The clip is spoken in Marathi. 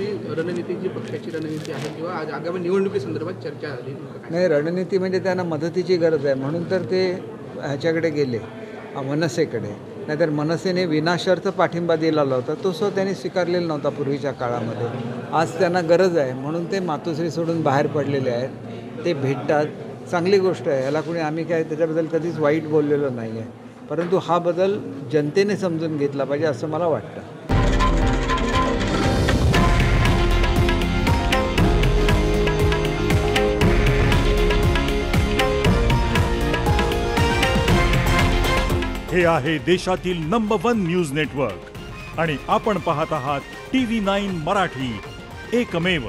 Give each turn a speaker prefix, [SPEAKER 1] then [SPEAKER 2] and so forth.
[SPEAKER 1] अशी रणनीती पक्षाची रणनीती आहे किंवा आज आगामी निवडणुकीसंदर्भात चर्चा झाली?
[SPEAKER 2] नाही, रणनीती म्हणजे त्यांना मदतीची गरज आहे म्हणून तर ते ह्याच्याकडे गेले, मनसेकडे. नाहीतर मनसेने विनाशर्त पाठिंबा दिलेला होता, तो सुद्धा त्यांनी स्वीकारलेला नव्हता पूर्वीच्या काळामध्ये. आज त्यांना गरज आहे म्हणून ते मातोश्री सोडून बाहेर पडलेले आहेत, ते भेटतात. चांगली गोष्ट आहे, ह्याला कोणी आम्ही काय त्याच्याबद्दल कधीच वाईट बोललेलो नाही आहे. परंतु हा बदल जनतेने समजून घेतला पाहिजे असं मला वाटतं.
[SPEAKER 3] हे आहे देशातील नंबर 1 न्यूज नेटवर्क आणि आपण पाहत आहात TV9 मराठी, एकमेव.